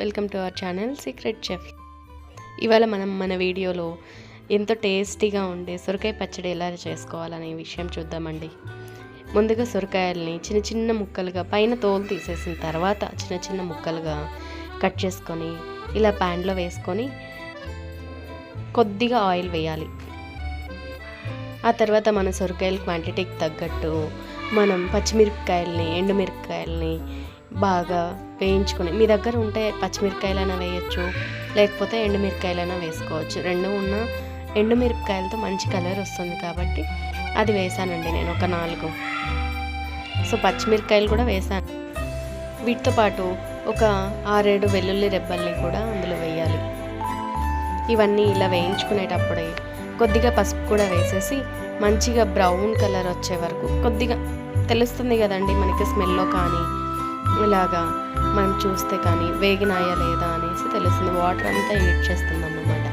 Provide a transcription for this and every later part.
Welcome to our channel secret chef. ఇవాళ మనం మన వీడియోలో ఎంతో టేస్టీగా ఉండే సొరకాయ పచ్చడి ఎలా చేసుకోవాలనే విషయం చూద్దామండి. ముందుగా సొరకాయల్ని చిన్న చిన్న ముక్కలుగా పైన తోలు తీసేసిన తర్వాత చిన్న చిన్న ముక్కలుగా కట్ చేసుకొని ఇలా ప్యాన్లో వేసుకొని కొద్దిగా ఆయిల్ వేయాలి. ఆ తర్వాత మన సొరకాయల క్వాంటిటీకి తగ్గట్టు మనం పచ్చిమిరపకాయలని ఎండుమిరపకాయలని బాగా వేయించుకొని, మీ దగ్గర ఉంటే పచ్చిమిరపకాయలైనా వేయచ్చు, లేకపోతే ఎండుమిరపకాయలైనా వేసుకోవచ్చు. రెండు ఉన్న ఎండుమిరపకాయలతో మంచి కలర్ వస్తుంది కాబట్టి అది వేసానండి నేను ఒక 4. సో పచ్చిమిరపకాయలు కూడా వేసాను. వీటితో పాటు ఒక 6-7 వెల్లుల్లి రెబ్బల్ని కూడా అందులో వేయాలి. ఇవన్నీ ఇలా వేయించుకునేటప్పుడే కొద్దిగా పసుపు కూడా వేసేసి మంచిగా బ్రౌన్ కలర్ వచ్చే వరకు కొద్దిగా తెలుస్తుంది కదండి మనకి స్మెల్లో కానీ ఇలాగా మనం చూస్తే కానీ వేగినాయా లేదా అనేసి తెలుస్తుంది. వాటర్ అంతా హీట్ చేస్తుంది అన్నమాట.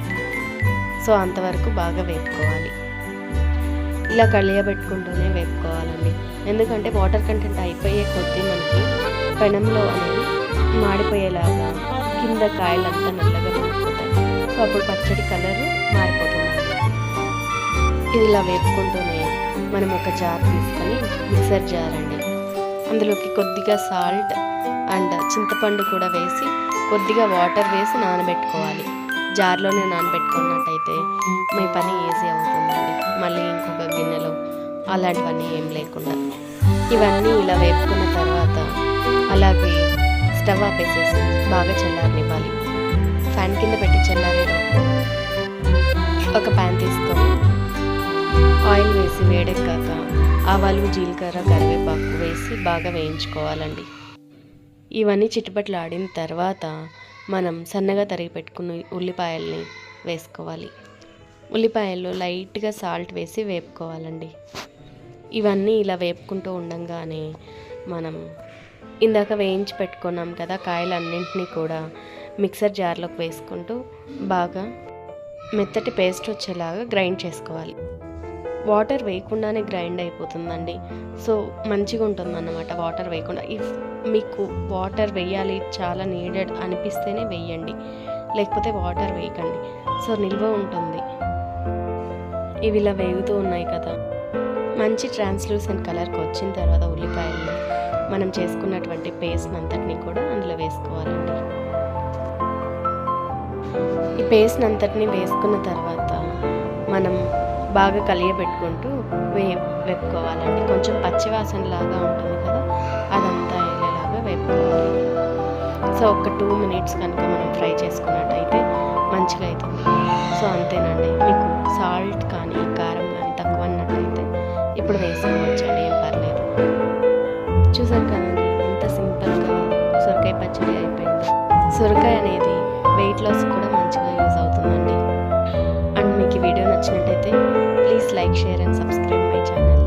సో అంతవరకు బాగా వేపుకోవాలి. ఇలా కలియబెట్టుకుంటూనే వేపుకోవాలండి. ఎందుకంటే వాటర్ కంటెంట్ అయిపోయే కొద్దీ మనకి పెనంలో అనేది మాడిపోయేలాగా కింద కాయలంతా నల్లగా మారిపోతాయి. సో అప్పుడు పచ్చడి కలర్ మారిపోతుంది. ఇది ఇలా వేపుకుంటూనే మనం ఒక జార్ తీసుకొని, మిక్సర్ జార్ అండి, అందులోకి కొద్దిగా సాల్ట్ అండ్ చింతపండు కూడా వేసి కొద్దిగా వాటర్ వేసి నానబెట్టుకోవాలి. జార్లోనే నానబెట్టుకున్నట్టయితే మీ పని ఈజీ అవుతుందండి. మళ్ళీ ఇంకొక గిన్నెలో అలాంటివన్నీ ఏం లేకుండా ఇవన్నీ ఇలా వేపుకున్న తర్వాత అలాగే స్టవ్ ఆపేసేసి బాగా చల్లారనివ్వాలి. ఫ్యాన్ కింద పెట్టి చల్లారేలోపు ఒక ప్యాన్ తీసుకొని ఆయిల్ వేసి వేడెక్కాక ఆవాలు, జీలకర్ర, కరివేపాకు వేసి బాగా వేయించుకోవాలండి. ఇవన్నీ చిటపట్లు ఆడిన తర్వాత మనం సన్నగా తరిగి పెట్టుకున్న ఉల్లిపాయల్ని వేసుకోవాలి. ఉల్లిపాయల్లో లైట్గా సాల్ట్ వేసి వేపుకోవాలండి. ఇవన్నీ ఇలా వేపుకుంటూ ఉండంగానే మనం ఇందాక వేయించి పెట్టుకున్నాం కదా కాయలన్నింటినీ కూడా మిక్సర్ జార్లోకి వేసుకుంటూ బాగా మెత్తటి పేస్ట్ వచ్చేలాగా గ్రైండ్ చేసుకోవాలి. వాటర్ వేయకుండానే గ్రైండ్ అయిపోతుందండి. సో మంచిగా ఉంటుందన్నమాట వాటర్ వేయకుండా. ఇఫ్ మీకు వాటర్ వేయాలి చాలా నీడెడ్ అనిపిస్తేనే వేయండి, లేకపోతే వాటర్ వేయకండి. సో నిల్వ ఉంటుంది. ఇవి ఇలా వేగుతూ ఉన్నాయి కదా, మంచి ట్రాన్స్లూసెంట్ కలర్కి వచ్చిన తర్వాత ఉల్లిపాయలు మనం చేసుకున్నటువంటి పేస్ట్ అంతటిని కూడా అందులో వేసుకోవాలండి. ఈ పేస్ట్ అంతటిని వేసుకున్న తర్వాత మనం బాగా కలియబెట్టుకుంటూ వేపుకోవాలండి. కొంచెం పచ్చివాసన లాగా ఉంటుంది కదా, అదంతా వెళ్ళేలాగా వేపుకోవాలి. సో ఒక 2 మినిట్స్ కనుక మనం ఫ్రై చేసుకున్నట్టయితే మంచిగా అవుతుంది. సో అంతేనండి. మీకు సాల్ట్ కానీ కారం కానీ తక్కువ అన్నట్టయితే ఇప్పుడు వేసుకోవచ్చండి, ఏం పర్లేదు. చూసారు కదండి ఎంత సింపుల్గా సొరకాయ పచ్చడి అయిపోయింది. సొరకాయ అనేది వెయిట్ లాస్ కూడా మంచిగా యూజ్ అవుతుందండి. అండ్ మీకు ఈ వీడియో నచ్చినట్టయితే please like, share and subscribe my channel.